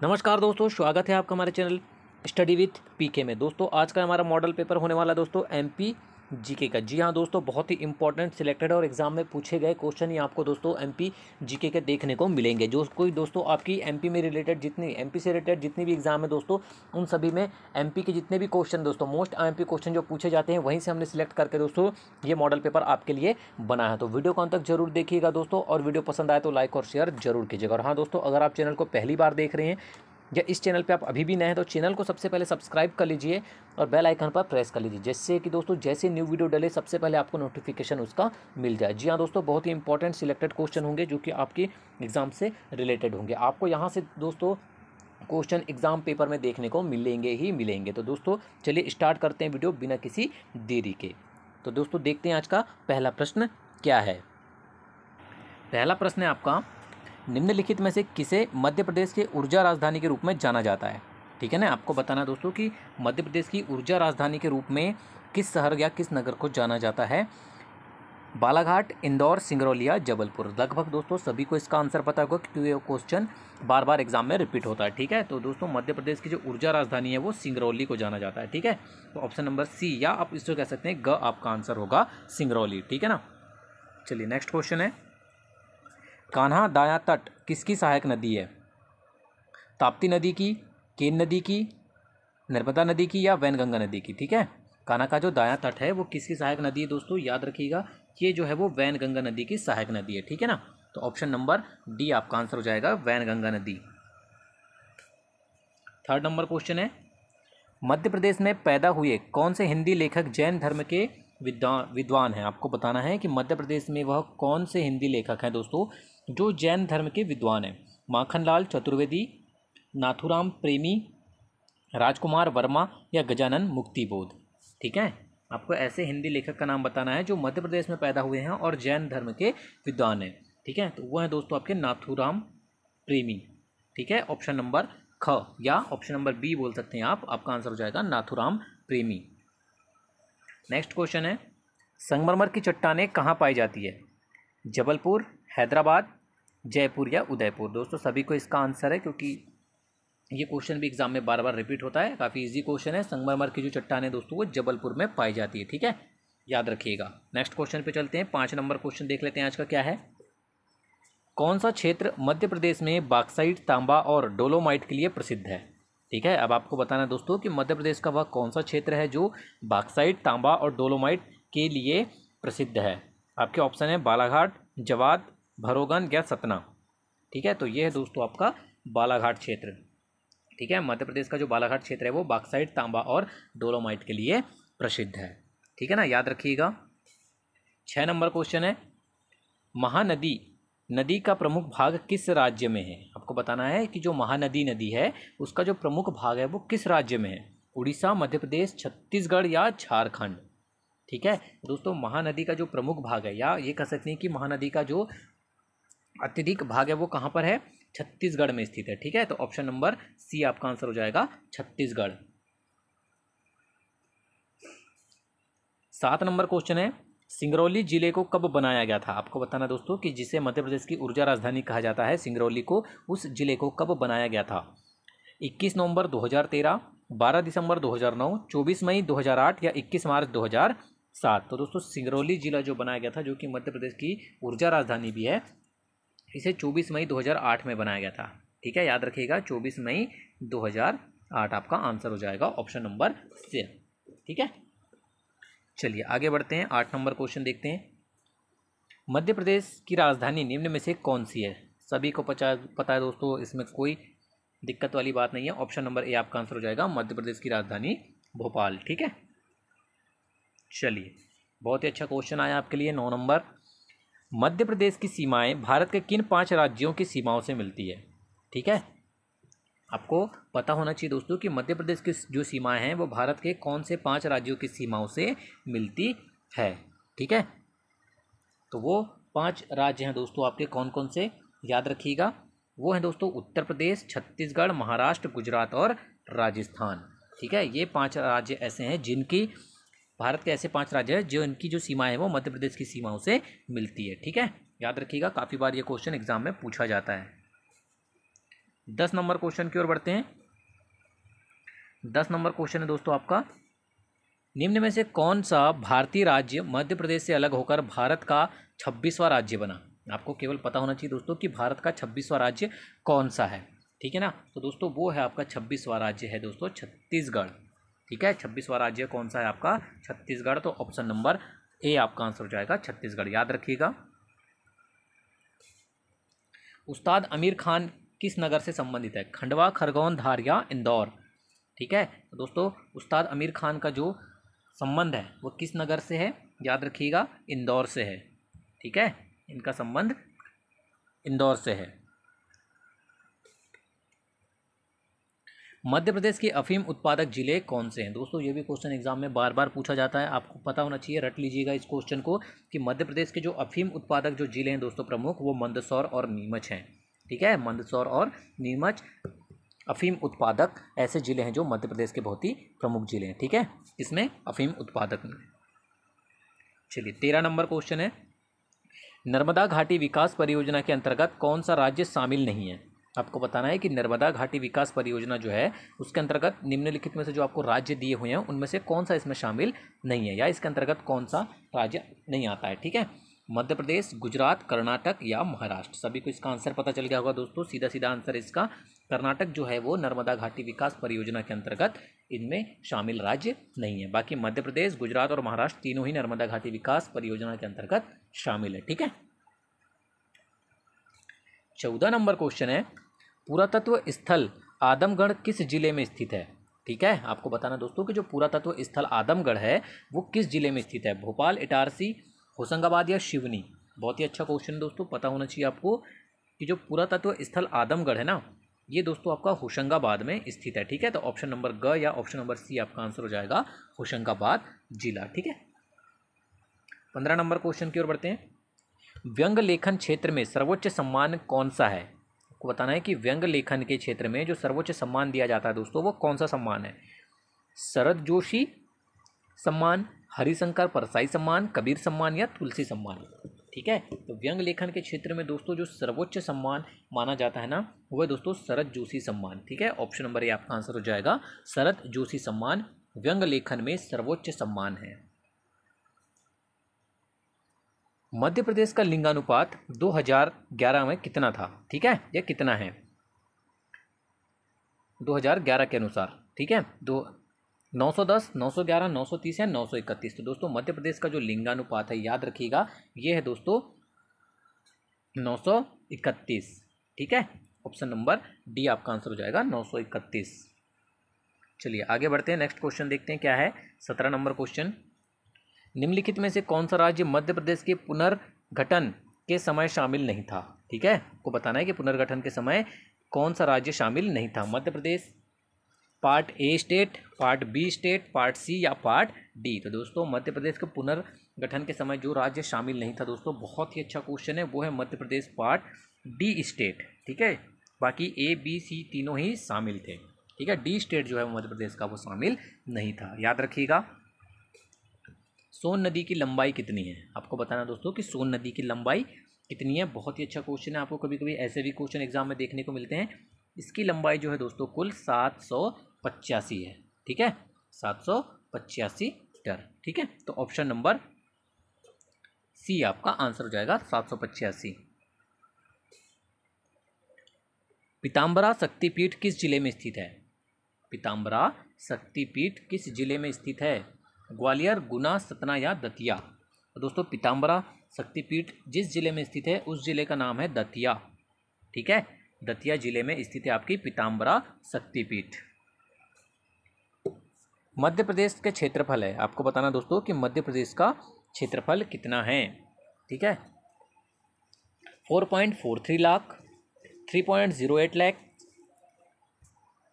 नमस्कार दोस्तों, स्वागत है आपका हमारे चैनल स्टडी विथ पीके में। दोस्तों आज का हमारा मॉडल पेपर होने वाला है दोस्तों एमपी जीके का। जी हाँ दोस्तों, बहुत ही इंपॉर्टेंट सिलेक्टेड और एग्जाम में पूछे गए क्वेश्चन ही आपको दोस्तों एमपी जीके के देखने को मिलेंगे। जो कोई दोस्तों आपकी एमपी में रिलेटेड एमपी से रिलेटेड जितनी भी एग्जाम है दोस्तों, उन सभी में एमपी के जितने भी क्वेश्चन दोस्तों मोस्ट एमपी क्वेश्चन जो पूछे जाते हैं वहीं से हमने सिलेक्ट करके दोस्तों ये मॉडल पेपर आपके लिए बना है। तो वीडियो को अंत तक जरूर देखिएगा दोस्तों, और वीडियो पसंद आए तो लाइक और शेयर जरूर कीजिएगा। और हाँ दोस्तों, अगर आप चैनल को पहली बार देख रहे हैं या इस चैनल पे आप अभी भी नए हैं तो चैनल को सबसे पहले सब्सक्राइब कर लीजिए और बेल आइकन पर प्रेस कर लीजिए, जिससे कि दोस्तों जैसे न्यू वीडियो डले सबसे पहले आपको नोटिफिकेशन उसका मिल जाए। जी हाँ दोस्तों, बहुत ही इंपॉर्टेंट सिलेक्टेड क्वेश्चन होंगे जो कि आपकी एग्जाम से रिलेटेड होंगे। आपको यहाँ से दोस्तों क्वेश्चन एग्जाम पेपर में देखने को मिलेंगे ही मिलेंगे। तो दोस्तों चलिए स्टार्ट करते हैं वीडियो बिना किसी देरी के। तो दोस्तों देखते हैं आज का पहला प्रश्न क्या है। पहला प्रश्न है आपका, निम्नलिखित में से किसे मध्य प्रदेश के ऊर्जा राजधानी के रूप में जाना जाता है। ठीक है ना, आपको बताना है दोस्तों कि मध्य प्रदेश की ऊर्जा राजधानी के रूप में किस शहर या किस नगर को जाना जाता है। बालाघाट, इंदौर, सिंगरौली या जबलपुर। लगभग दोस्तों सभी को इसका आंसर पता होगा क्योंकि ये क्वेश्चन बार बार एग्जाम में रिपीट होता है। ठीक है, तो दोस्तों मध्य प्रदेश की जो ऊर्जा राजधानी है वो सिंगरौली को जाना जाता है। ठीक है, तो ऑप्शन नंबर सी या आप इसको कह सकते हैं ग आपका आंसर होगा सिंगरौली। ठीक है ना, चलिए नेक्स्ट क्वेश्चन है, कान्हा दायां तट किसकी सहायक नदी है। ताप्ती नदी की, केन नदी की, नर्मदा नदी की या वैनगंगा नदी की। ठीक है, कान्हा का जो दायां तट है वो किसकी सहायक नदी है दोस्तों, याद रखिएगा ये जो है वो वैनगंगा नदी की सहायक नदी है। ठीक है ना, तो ऑप्शन नंबर डी आपका आंसर हो जाएगा वैनगंगा नदी। थर्ड नंबर क्वेश्चन है, मध्य प्रदेश में पैदा हुए कौन से हिंदी लेखक जैन धर्म के विद्वान हैं। आपको बताना है कि मध्य प्रदेश में वह कौन से हिंदी लेखक हैं दोस्तों जो जैन धर्म के विद्वान हैं। माखनलाल चतुर्वेदी, नाथुराम प्रेमी, राजकुमार वर्मा या गजानन मुक्तिबोध। ठीक है, आपको ऐसे हिंदी लेखक का नाम बताना है जो मध्य प्रदेश में पैदा हुए हैं और जैन धर्म के विद्वान हैं। ठीक है, तो वो हैं दोस्तों आपके नाथुराम प्रेमी। ठीक है, ऑप्शन नंबर ख या ऑप्शन नंबर बी बोल सकते हैं आप, आपका आंसर हो जाएगा नाथुराम प्रेमी। नेक्स्ट क्वेश्चन है, संगमरमर की चट्टानें कहाँ पाई जाती है। जबलपुर, हैदराबाद, जयपुर या उदयपुर। दोस्तों सभी को इसका आंसर है क्योंकि ये क्वेश्चन भी एग्जाम में बार बार रिपीट होता है, काफ़ी इजी क्वेश्चन है। संगमरमर की जो चट्टानें दोस्तों वो जबलपुर में पाई जाती है। ठीक है, याद रखिएगा। नेक्स्ट क्वेश्चन पे चलते हैं, 5 नंबर क्वेश्चन देख लेते हैं आज का क्या है। कौन सा क्षेत्र मध्य प्रदेश में बॉक्साइट, तांबा और डोलोमाइट के लिए प्रसिद्ध है। ठीक है, अब आपको बताना है दोस्तों कि मध्य प्रदेश का वह कौन सा क्षेत्र है जो बॉक्साइट, तांबा और डोलोमाइट के लिए प्रसिद्ध है। आपके ऑप्शन है बालाघाट, जवाद, भरोगन या सतना। ठीक है, तो ये है दोस्तों आपका बालाघाट क्षेत्र। ठीक है, मध्य प्रदेश का जो बालाघाट क्षेत्र है वो बॉक्साइट, तांबा और डोलोमाइट के लिए प्रसिद्ध है। ठीक है ना, याद रखिएगा। 6 नंबर क्वेश्चन है, महानदी नदी का प्रमुख भाग किस राज्य में है। आपको बताना है कि जो महानदी नदी है उसका जो प्रमुख भाग है वो किस राज्य में है। उड़ीसा, मध्य प्रदेश, छत्तीसगढ़ या झारखंड। ठीक है दोस्तों, महानदी का जो प्रमुख भाग है या ये कह सकते हैं कि महानदी का जो अत्यधिक भाग है वो कहाँ पर है, छत्तीसगढ़ में स्थित है। ठीक है, तो ऑप्शन नंबर सी आपका आंसर हो जाएगा छत्तीसगढ़। 7 नंबर क्वेश्चन है, सिंगरौली जिले को कब बनाया गया था। आपको बताना दोस्तों कि जिसे मध्य प्रदेश की ऊर्जा राजधानी कहा जाता है सिंगरौली को, उस जिले को कब बनाया गया था। 21 नवंबर 2013, 12 दिसंबर 2009, 24 मई 2008 या 21 मार्च 2007। तो दोस्तों सिंगरौली जिला जो बनाया गया था जो कि मध्य प्रदेश की ऊर्जा राजधानी भी है, इसे 24 मई 2008 में बनाया गया था। ठीक है, याद रखिएगा 24 मई 2008 आपका आंसर हो जाएगा ऑप्शन नंबर सी। ठीक है, चलिए आगे बढ़ते हैं, 8 नंबर क्वेश्चन देखते हैं। मध्य प्रदेश की राजधानी निम्न में से कौन सी है। सभी को पता है दोस्तों, इसमें कोई दिक्कत वाली बात नहीं है। ऑप्शन नंबर ए आपका आंसर हो जाएगा मध्य प्रदेश की राजधानी भोपाल। ठीक है, चलिए बहुत ही अच्छा क्वेश्चन आया आपके लिए। 9 नंबर, मध्य प्रदेश की सीमाएं भारत के किन 5 राज्यों की सीमाओं से मिलती है। ठीक है, आपको पता होना चाहिए दोस्तों कि मध्य प्रदेश की जो सीमाएं हैं वो भारत के कौन से 5 राज्यों की सीमाओं से मिलती है। ठीक है, तो वो 5 राज्य हैं दोस्तों आपके कौन कौन से, याद रखिएगा। वो हैं दोस्तों उत्तर प्रदेश, छत्तीसगढ़, महाराष्ट्र, गुजरात और राजस्थान। ठीक है, ये 5 राज्य ऐसे हैं जिनकी, भारत के ऐसे 5 राज्य हैं जो इनकी जो सीमाएं हैं वो मध्य प्रदेश की सीमाओं से मिलती है। ठीक है, याद रखिएगा, काफ़ी बार ये क्वेश्चन एग्जाम में पूछा जाता है। 10 नंबर क्वेश्चन की ओर बढ़ते हैं। 10 नंबर क्वेश्चन है दोस्तों आपका, निम्न में से कौन सा भारतीय राज्य मध्य प्रदेश से अलग होकर भारत का 26वां राज्य बना। आपको केवल पता होना चाहिए दोस्तों कि भारत का 26वां राज्य कौन सा है, ठीक है ना। तो दोस्तों वो है आपका 26वां राज्य है दोस्तों छत्तीसगढ़, ठीक है। 26वां राज्य कौन सा है आपका, छत्तीसगढ़। तो ऑप्शन नंबर ए आपका आंसर हो जाएगा छत्तीसगढ़, याद रखिएगा। उस्ताद आमिर खान किस नगर से संबंधित है, खंडवा, खरगोन, धार या इंदौर, ठीक है। तो दोस्तों उस्ताद आमिर खान का जो संबंध है वो किस नगर से है, याद रखिएगा, इंदौर से है, ठीक है। इनका संबंध इंदौर से है। मध्य प्रदेश के अफीम उत्पादक जिले कौन से हैं। दोस्तों ये भी क्वेश्चन एग्जाम में बार बार पूछा जाता है, आपको पता होना चाहिए, रट लीजिएगा इस क्वेश्चन को कि मध्य प्रदेश के जो अफीम उत्पादक जो जिले हैं दोस्तों प्रमुख, वो मंदसौर और नीमच हैं, ठीक है। मंदसौर और नीमच अफीम उत्पादक ऐसे जिले हैं जो मध्य प्रदेश के बहुत ही प्रमुख जिले हैं, ठीक है, इसमें अफीम उत्पादक में। चलिए 13 नंबर क्वेश्चन है, नर्मदा घाटी विकास परियोजना के अंतर्गत कौन सा राज्य शामिल नहीं है। आपको बताना है कि नर्मदा घाटी विकास परियोजना जो है उसके अंतर्गत निम्नलिखित में से जो आपको राज्य दिए हुए हैं उनमें से कौन सा इसमें शामिल नहीं है, या इसके अंतर्गत कौन सा राज्य नहीं आता है, ठीक है। मध्य प्रदेश, गुजरात, कर्नाटक या महाराष्ट्र। सभी को इसका आंसर पता चल गया होगा दोस्तों, सीधा सीधा आंसर इसका कर्नाटक जो है वो नर्मदा घाटी विकास परियोजना के अंतर्गत इनमें शामिल राज्य नहीं है। बाकी मध्य प्रदेश, गुजरात और महाराष्ट्र तीनों ही नर्मदा घाटी विकास परियोजना के अंतर्गत शामिल है, ठीक है। 14 नंबर क्वेश्चन है, पुरातत्व स्थल आदमगढ़ किस जिले में स्थित है, ठीक है। आपको बताना दोस्तों कि जो पुरातत्व स्थल आदमगढ़ है वो किस जिले में स्थित है, भोपाल, इटारसी, होशंगाबाद या सिवनी। बहुत ही अच्छा क्वेश्चन दोस्तों, पता होना चाहिए आपको कि जो पुरातत्व स्थल आदमगढ़ है ना ये दोस्तों आपका होशंगाबाद में स्थित है, ठीक है। तो ऑप्शन नंबर ग या ऑप्शन नंबर सी आपका आंसर हो जाएगा होशंगाबाद जिला, ठीक है। 15 नंबर क्वेश्चन की ओर बढ़ते हैं, व्यंग लेखन क्षेत्र में सर्वोच्च सम्मान कौन सा है। आपको बताना है कि व्यंग लेखन के क्षेत्र में जो सर्वोच्च सम्मान दिया जाता है दोस्तों वो कौन सा सम्मान है, शरद जोशी सम्मान, हरिशंकर परसाई सम्मान, कबीर सम्मान या तुलसी सम्मान, ठीक है। तो व्यंग लेखन के क्षेत्र में दोस्तों जो सर्वोच्च सम्मान माना जाता है ना वो है दोस्तों शरद जोशी सम्मान, ठीक है। ऑप्शन नंबर ए आपका आंसर हो जाएगा शरद जोशी सम्मान व्यंग लेखन में सर्वोच्च सम्मान है। मध्य प्रदेश का लिंगानुपात 2011 में कितना था, ठीक है, यह कितना है 2011 के अनुसार, ठीक है। 910, 911, 930 या 931। तो दोस्तों मध्य प्रदेश का जो लिंगानुपात है याद रखिएगा ये है दोस्तों 931, ठीक है। ऑप्शन नंबर डी आपका आंसर हो जाएगा 931। चलिए आगे बढ़ते हैं, नेक्स्ट क्वेश्चन देखते हैं क्या है। 17 नंबर क्वेश्चन, निम्नलिखित में से कौन सा राज्य मध्य प्रदेश के पुनर्गठन के समय शामिल नहीं था, ठीक है। आपको बताना है कि पुनर्गठन के समय कौन सा राज्य शामिल नहीं था। Madhya Pradesh part A state, part B state, part C या पार्ट डी। तो दोस्तों मध्य प्रदेश के पुनर्गठन के समय जो राज्य शामिल नहीं था दोस्तों बहुत ही अच्छा क्वेश्चन है, वो है मध्य प्रदेश पार्ट डी स्टेट, ठीक है। बाकी ए बी सी तीनों ही शामिल थे, ठीक है। डी स्टेट जो है मध्य प्रदेश का वो शामिल नहीं था, याद रखिएगा। सोन नदी की लंबाई कितनी है, आपको बताना दोस्तों कि सोन नदी की लंबाई कितनी है। बहुत ही अच्छा क्वेश्चन है, आपको कभी कभी ऐसे भी क्वेश्चन एग्जाम में देखने को मिलते हैं। इसकी लंबाई जो है दोस्तों कुल 785 है, ठीक है, 785 मीटर, ठीक है। तो ऑप्शन नंबर सी आपका आंसर हो जाएगा 785। पीताम्बरा शक्तिपीठ किस जिले में स्थित है, पीताम्बरा शक्तिपीठ किस जिले में स्थित है, ग्वालियर, गुना, सतना या दतिया। तो दोस्तों पीताम्बरा शक्तिपीठ जिस जिले में स्थित है उस जिले का नाम है दतिया, ठीक है। दतिया जिले में स्थित है आपकी पीताम्बरा शक्तिपीठ। मध्य प्रदेश के क्षेत्रफल है, आपको बताना दोस्तों कि मध्य प्रदेश का क्षेत्रफल कितना है, ठीक है। 4.43 लाख, 3.08 लाख,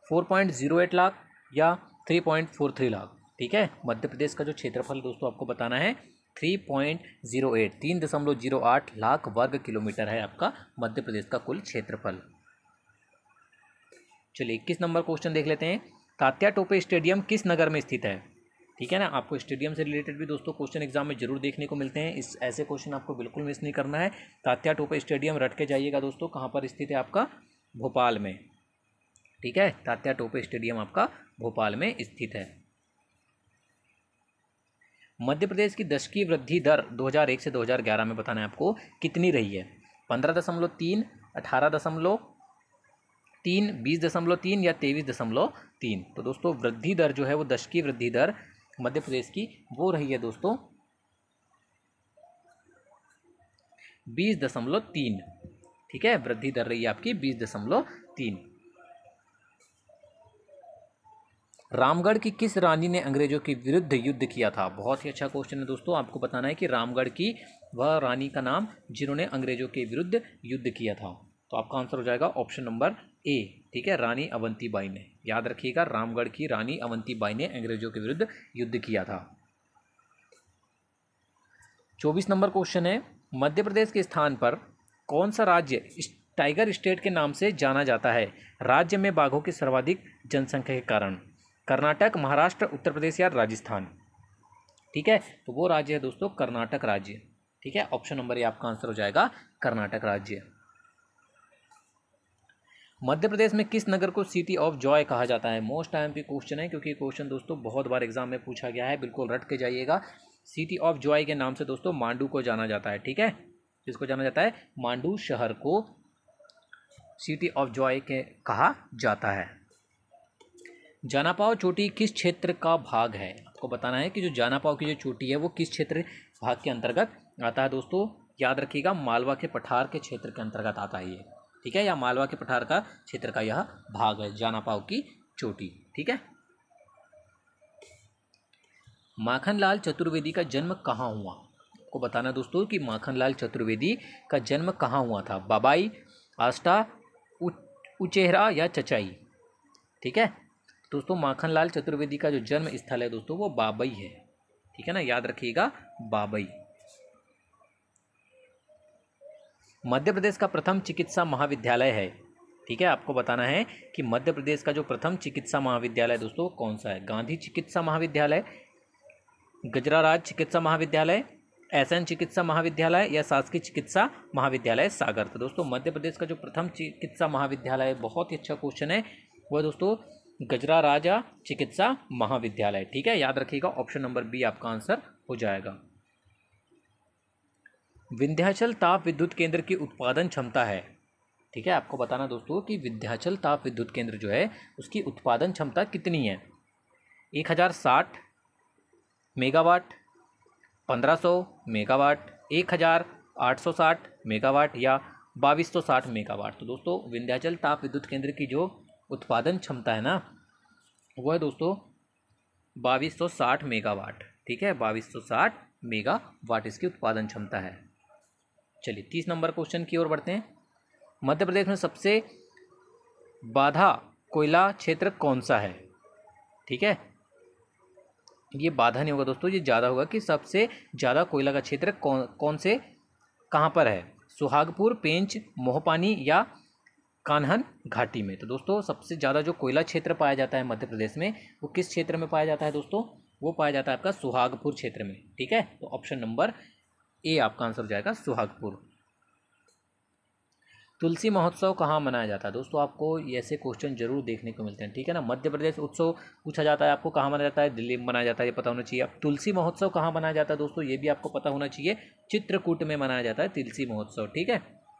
4.08 लाख या 3.43 लाख, ठीक है। मध्य प्रदेश का जो क्षेत्रफल दोस्तों आपको बताना है 3.08 लाख वर्ग किलोमीटर है आपका मध्य प्रदेश का कुल क्षेत्रफल। चलिए 21 नंबर क्वेश्चन देख लेते हैं, तात्या टोपे स्टेडियम किस नगर में स्थित है, ठीक है ना। आपको स्टेडियम से रिलेटेड भी दोस्तों क्वेश्चन एग्जाम में जरूर देखने को मिलते हैं, इस ऐसे क्वेश्चन आपको बिल्कुल मिस नहीं करना है। तात्या टोपे स्टेडियम रट के जाइएगा दोस्तों, कहाँ पर स्थित है आपका भोपाल में, ठीक है। तात्या टोपे स्टेडियम आपका भोपाल में स्थित है। मध्य प्रदेश की दशकीय वृद्धि दर 2001 से 2011 में बताना है आपको कितनी रही है। 15.3, 18.3, 20.3 या 23.3। तो दोस्तों वृद्धि दर जो है वो दशकीय वृद्धि दर मध्य प्रदेश की वो रही है दोस्तों 20.3। ठीक है, वृद्धि दर रही है आपकी 20.3। रामगढ़ की किस रानी ने अंग्रेजों के विरुद्ध युद्ध किया था। बहुत ही अच्छा क्वेश्चन है दोस्तों। आपको बताना है कि रामगढ़ की वह रानी का नाम जिन्होंने अंग्रेजों के विरुद्ध युद्ध किया था। तो आपका आंसर हो जाएगा ऑप्शन नंबर ए। ठीक है, रानी अवंतीबाई ने। याद रखिएगा, रामगढ़ की रानी अवंतीबाई ने अंग्रेजों के विरुद्ध युद्ध किया था। 24 नंबर क्वेश्चन है, मध्य प्रदेश के स्थान पर कौन सा राज्य टाइगर स्टेट के नाम से जाना जाता है राज्य में बाघों की सर्वाधिक जनसंख्या के कारण। कर्नाटक, महाराष्ट्र, उत्तर प्रदेश या राजस्थान। ठीक है, तो वो राज्य है दोस्तों कर्नाटक राज्य। ठीक है, ऑप्शन नंबर ए आपका आंसर हो जाएगा कर्नाटक राज्य। मध्य प्रदेश में किस नगर को सिटी ऑफ जॉय कहा जाता है। मोस्ट आईएमपी क्वेश्चन है, क्योंकि क्वेश्चन दोस्तों बहुत बार एग्जाम में पूछा गया है, बिल्कुल रट के जाइएगा। सिटी ऑफ जॉय के नाम से दोस्तों मांडू को जाना जाता है। ठीक है, किसको जाना जाता है, मांडू शहर को सिटी ऑफ जॉय के कहा जाता है। जानापाव चोटी किस क्षेत्र का भाग है। आपको बताना है कि जो जानापाव की जो चोटी है वो किस क्षेत्र भाग के अंतर्गत आता है दोस्तों। याद रखिएगा, मालवा के पठार के क्षेत्र के अंतर्गत आता है ये। ठीक है, या मालवा के पठार का क्षेत्र का यह भाग है जानापाव की चोटी। ठीक है। माखनलाल चतुर्वेदी का जन्म कहाँ हुआ। आपको बताना दोस्तों कि माखनलाल चतुर्वेदी का जन्म कहाँ हुआ था। बाबाई, आष्टा, उचेहरा या चचाई। ठीक है दोस्तों, माखनलाल चतुर्वेदी का जो जन्म स्थल है दोस्तों वो बाबई है। ठीक है ना, याद रखिएगा बाबई। मध्य प्रदेश का प्रथम चिकित्सा महाविद्यालय है। ठीक है, आपको बताना है कि मध्य प्रदेश का जो प्रथम चिकित्सा महाविद्यालय दोस्तों कौन सा है। गांधी चिकित्सा महाविद्यालय, गजराराज चिकित्सा महाविद्यालय, एसएन चिकित्सा महाविद्यालय या शासकीय चिकित्सा महाविद्यालय सागर। तो दोस्तों मध्य प्रदेश का जो प्रथम चिकित्सा महाविद्यालय, बहुत ही अच्छा क्वेश्चन है, वह दोस्तों गजराराजा चिकित्सा महाविद्यालय। ठीक है, याद रखिएगा, ऑप्शन नंबर बी आपका आंसर हो जाएगा। विंध्याचल ताप विद्युत केंद्र की उत्पादन क्षमता है। ठीक है, आपको बताना दोस्तों कि विंध्याचल ताप विद्युत केंद्र जो है उसकी उत्पादन क्षमता कितनी है। 1060 मेगावाट, 1500 मेगावाट, 1860 मेगावाट या 2260 मेगावाट। तो दोस्तों विंध्याचल ताप विद्युत केंद्र की जो उत्पादन क्षमता है ना वह दोस्तों 2260 मेगावाट। ठीक है, 2260 मेगावाट इसकी उत्पादन क्षमता है। चलिए 30 नंबर क्वेश्चन की ओर बढ़ते हैं। मध्य प्रदेश में सबसे बाधा कोयला क्षेत्र कौन सा है। ठीक है, ये बाधा नहीं होगा दोस्तों, ये ज़्यादा होगा कि सबसे ज़्यादा कोयला का क्षेत्र कौन से कहाँ पर है। सुहागपुर, पेंच, मोहपानी या कान्हन घाटी में। तो दोस्तों सबसे ज़्यादा जो कोयला क्षेत्र पाया जाता है मध्य प्रदेश में वो किस क्षेत्र में पाया जाता है दोस्तों, वो पाया जाता है आपका सुहागपुर क्षेत्र में। ठीक है, तो ऑप्शन नंबर ए आपका आंसर हो जाएगा सुहागपुर। तुलसी महोत्सव कहाँ मनाया जाता है। दोस्तों आपको ऐसे क्वेश्चन जरूर देखने को मिलते हैं। ठीक है ना, मध्य प्रदेश उत्सव पूछा जाता है आपको कहाँ मनाया जाता है, दिल्ली में मनाया जाता है, ये पता होना चाहिए। अब तुलसी महोत्सव कहाँ मनाया जाता है दोस्तों, ये भी आपको पता होना चाहिए। चित्रकूट में मनाया जाता है तुलसी महोत्सव। ठीक है,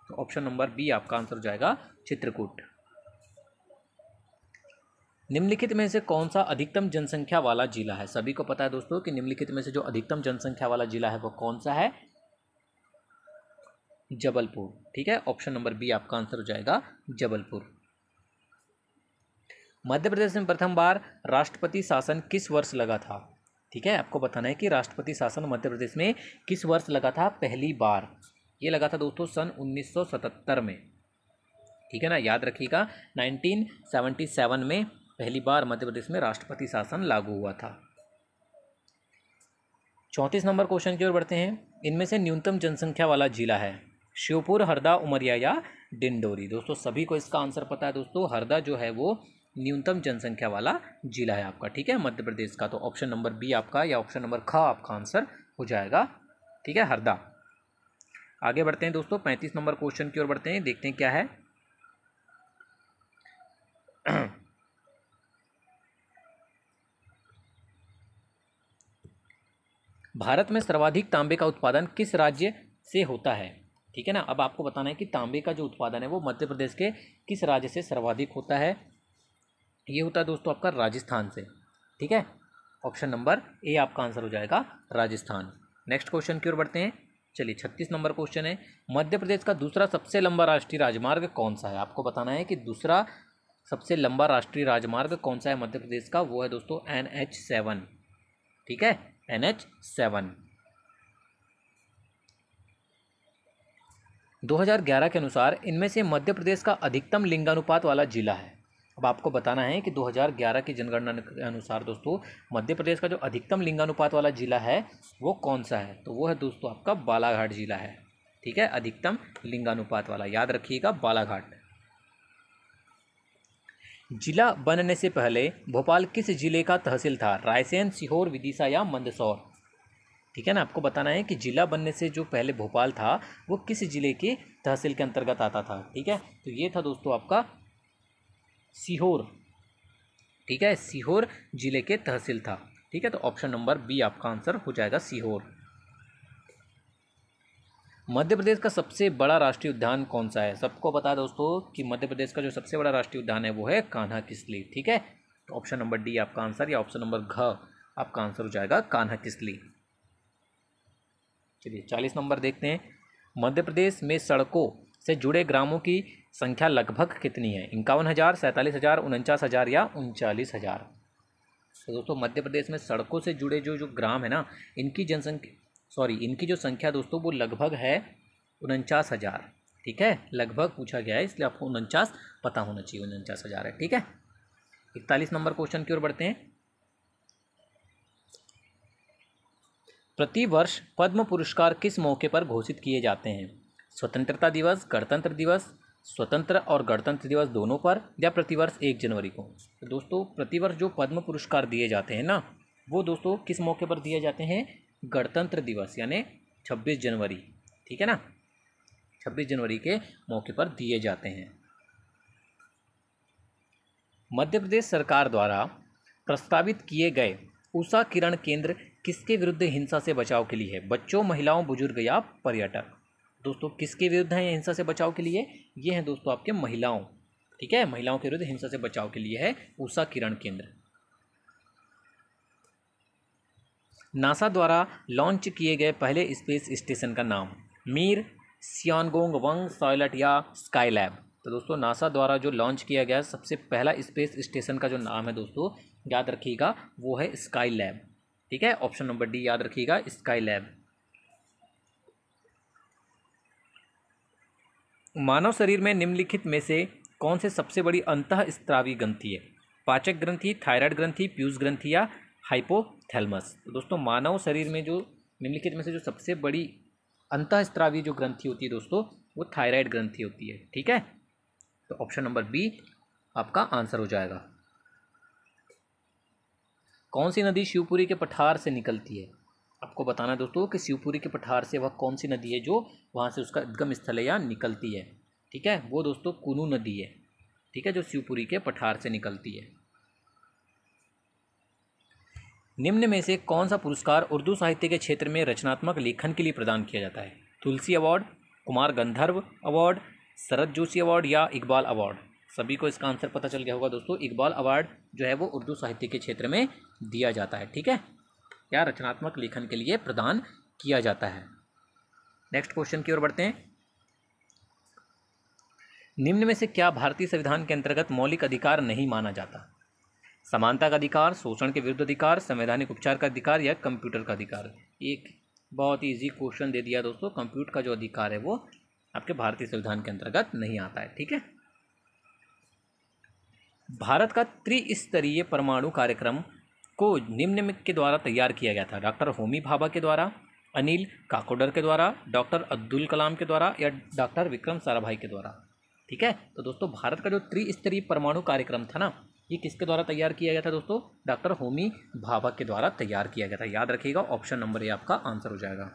तो ऑप्शन नंबर बी आपका आंसर हो जाएगा चित्रकूट। निम्नलिखित में से कौन सा अधिकतम जनसंख्या वाला जिला है। सभी को पता है दोस्तों कि निम्नलिखित में से जो अधिकतम जनसंख्या वाला जिला है वो कौन सा है, जबलपुर। ठीक है, ऑप्शन नंबर बी आपका आंसर हो जाएगा जबलपुर। मध्य प्रदेश में प्रथम बार राष्ट्रपति शासन किस वर्ष लगा था। ठीक है, आपको बताना है कि राष्ट्रपति शासन मध्य प्रदेश में किस वर्ष लगा था पहली बार। ये लगा था दोस्तों सन 1977 में। ठीक है ना, याद रखिएगा 1977 में पहली बार मध्य प्रदेश में राष्ट्रपति शासन लागू हुआ था। 34 नंबर क्वेश्चन की ओर बढ़ते हैं। इनमें से न्यूनतम जनसंख्या वाला जिला है श्योपुर, हरदा, उमरिया या डिंडोरी। दोस्तों सभी को इसका आंसर पता है दोस्तों, हरदा जो है वो न्यूनतम जनसंख्या वाला जिला है आपका। ठीक है, मध्य प्रदेश का। तो ऑप्शन नंबर बी आपका या ऑप्शन नंबर ख आपका आंसर हो जाएगा। ठीक है, हरदा। आगे बढ़ते हैं दोस्तों, 35 नंबर क्वेश्चन की ओर बढ़ते हैं, देखते हैं क्या है। भारत में सर्वाधिक तांबे का उत्पादन किस राज्य से होता है? ठीक है ना। अब आपको बताना है कि तांबे का जो उत्पादन है वो मध्य प्रदेश के किस राज्य से सर्वाधिक होता है। ये होता है दोस्तों आपका राजस्थान से। ठीक है, ऑप्शन नंबर ए आपका आंसर हो जाएगा राजस्थान। नेक्स्ट क्वेश्चन की ओर बढ़ते हैं। चलिए 36 नंबर क्वेश्चन है, मध्य प्रदेश का दूसरा सबसे लंबा राष्ट्रीय राजमार्ग कौन सा है? आपको बताना है कि दूसरा सबसे लंबा राष्ट्रीय राजमार्ग कौन सा है मध्य प्रदेश का। वो है दोस्तों NH7। ठीक है, NH7। 2011 के अनुसार इनमें से मध्य प्रदेश का अधिकतम लिंगानुपात वाला जिला है। अब आपको बताना है कि 2011 की जनगणना के अनुसार दोस्तों मध्य प्रदेश का जो अधिकतम लिंगानुपात वाला जिला है वो कौन सा है? तो वो है दोस्तों आपका बालाघाट जिला है। ठीक है, अधिकतम लिंगानुपात वाला, याद रखिएगा बालाघाट। जिला बनने से पहले भोपाल किस जिले का तहसील था? रायसेन, सीहोर, विदिशा या मंदसौर? ठीक है ना, आपको बताना है कि जिला बनने से जो पहले भोपाल था वो किस जिले के तहसील के अंतर्गत आता था। ठीक है, तो ये था दोस्तों आपका सीहोर। ठीक है, सीहोर जिले के तहसील था। ठीक है, तो ऑप्शन नंबर बी आपका आंसर हो जाएगा सीहोर। मध्य प्रदेश का सबसे बड़ा राष्ट्रीय उद्यान कौन सा है? सबको पता है दोस्तों कि मध्य प्रदेश का जो सबसे बड़ा राष्ट्रीय उद्यान है वो है कान्हा किसली। ठीक है, तो ऑप्शन नंबर डी आपका आंसर, या ऑप्शन नंबर घ आपका आंसर हो जाएगा कान्हा किसली। चलिए 40 नंबर देखते हैं, मध्य प्रदेश में सड़कों से जुड़े ग्रामों की संख्या लगभग कितनी है? 51,000, 47,000, 49,000 या 39,000? तो दोस्तों मध्य प्रदेश में सड़कों से जुड़े जो ग्राम है ना, इनकी इनकी जो संख्या दोस्तों वो लगभग है 49,000। ठीक है, लगभग पूछा गया है इसलिए आपको 49 पता होना चाहिए, 49,000 है। ठीक है, 41 नंबर क्वेश्चन की ओर बढ़ते हैं। प्रतिवर्ष पद्म पुरस्कार किस मौके पर घोषित किए जाते हैं? स्वतंत्रता दिवस, गणतंत्र दिवस, स्वतंत्र और गणतंत्र दिवस दोनों पर, या प्रतिवर्ष 1 जनवरी को? तो दोस्तों प्रतिवर्ष जो पद्म पुरस्कार दिए जाते हैं ना वो दोस्तों किस मौके पर दिए जाते हैं? गणतंत्र दिवस यानी 26 जनवरी। ठीक है ना, 26 जनवरी के मौके पर दिए जाते हैं। मध्य प्रदेश सरकार द्वारा प्रस्तावित किए गए उषा किरण केंद्र किसके विरुद्ध हिंसा से बचाव के लिए है? बच्चों, महिलाओं, बुजुर्ग या पर्यटक? दोस्तों किसके विरुद्ध है हिंसा से बचाव के लिए? ये हैं दोस्तों आपके महिलाओं। ठीक है, महिलाओं के विरुद्ध हिंसा से बचाव के लिए है उषा किरण केंद्र। नासा द्वारा लॉन्च किए गए पहले स्पेस स्टेशन का नाम? मीर, सियानगोंग 1, सॉयलट या स्काईलैब? तो दोस्तों नासा द्वारा जो लॉन्च किया गया सबसे पहला स्पेस स्टेशन का जो नाम है दोस्तों याद रखिएगा वो है स्काईलैब। ठीक है, ऑप्शन नंबर डी याद रखिएगा स्काईलैब। मानव शरीर में निम्नलिखित में से कौन से सबसे बड़ी अंतःस्रावी ग्रंथि है? पाचक ग्रंथि, थायराइड ग्रंथि, पीयूष ग्रंथि या हाइपोथैलेमस? तो दोस्तों मानव शरीर में जो निम्नलिखित में से जो सबसे बड़ी अंतःस्रावी जो ग्रंथि होती है दोस्तों वो थायराइड ग्रंथि होती है। ठीक है, तो ऑप्शन नंबर बी आपका आंसर हो जाएगा। कौन सी नदी शिवपुरी के पठार से निकलती है? आपको बताना है दोस्तों कि शिवपुरी के पठार से वह कौन सी नदी है जो वहाँ से उसका उद्गम स्थल है या निकलती है। ठीक है, वो दोस्तों कुनू नदी है। ठीक है, जो शिवपुरी के पठार से निकलती है। निम्न में से कौन सा पुरस्कार उर्दू साहित्य के क्षेत्र में रचनात्मक लेखन के लिए प्रदान किया जाता है? तुलसी award, Kumar Gandharva award, Sharad Joshi award या इकबाल अवार्ड? सभी को इसका आंसर पता चल गया होगा दोस्तों। इकबाल अवार्ड जो है वो उर्दू साहित्य के क्षेत्र में दिया जाता है। ठीक है, या रचनात्मक लेखन के लिए प्रदान किया जाता है। नेक्स्ट क्वेश्चन की ओर बढ़ते हैं। निम्न में से क्या भारतीय संविधान के अंतर्गत मौलिक अधिकार नहीं माना जाता? समानता का अधिकार, शोषण के विरुद्ध अधिकार, संवैधानिक उपचार का अधिकार या कंप्यूटर का अधिकार? एक बहुत ही इजी क्वेश्चन दे दिया दोस्तों। कंप्यूटर का जो अधिकार है वो आपके भारतीय संविधान के अंतर्गत नहीं आता है। ठीक है, भारत का त्रिस्तरीय परमाणु कार्यक्रम को निम्न के द्वारा तैयार किया गया था? डॉक्टर होमी भाभा के द्वारा, अनिल काकोडकर के द्वारा, डॉक्टर अब्दुल कलाम के द्वारा या डॉक्टर विक्रम साराभाई के द्वारा? ठीक है, तो दोस्तों भारत का जो त्रिस्तरीय परमाणु कार्यक्रम था ना ये किसके द्वारा तैयार किया गया था दोस्तों? डॉक्टर होमी भाभा के द्वारा तैयार किया गया था। याद रखिएगा, ऑप्शन नंबर ए आपका आंसर हो जाएगा।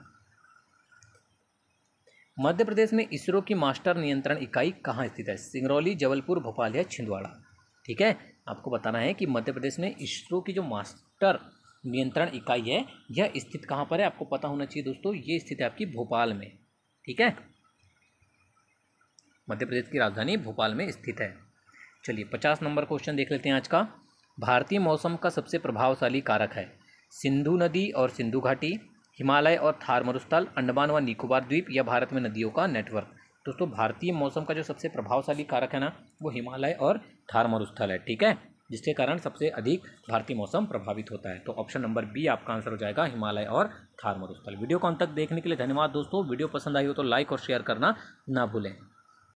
मध्य प्रदेश में इसरो की मास्टर नियंत्रण इकाई कहाँ स्थित है? सिंगरौली, जबलपुर, भोपाल या छिंदवाड़ा? ठीक है, आपको बताना है कि मध्य प्रदेश में इसरो की जो मास्टर नियंत्रण इकाई है यह स्थित कहाँ पर है, आपको पता होना चाहिए दोस्तों। ये स्थित है आपकी भोपाल में। ठीक है, मध्य प्रदेश की राजधानी भोपाल में स्थित है। चलिए 50 नंबर क्वेश्चन देख लेते हैं आज का। भारतीय मौसम का सबसे प्रभावशाली कारक है सिंधु नदी और सिंधु घाटी, हिमालय और थार मरुस्थल, अंडमान व निकोबार द्वीप या भारत में नदियों का नेटवर्क। दोस्तों भारतीय मौसम का जो सबसे प्रभावशाली कारक है ना वो हिमालय और थार मरुस्थल है। ठीक है, जिसके कारण सबसे अधिक भारतीय मौसम प्रभावित होता है। तो ऑप्शन नंबर बी आपका आंसर हो जाएगा, हिमालय और थार मरुस्थल। वीडियो को अंत तक देखने के लिए धन्यवाद दोस्तों। वीडियो पसंद आई हो तो लाइक और शेयर करना ना भूलें।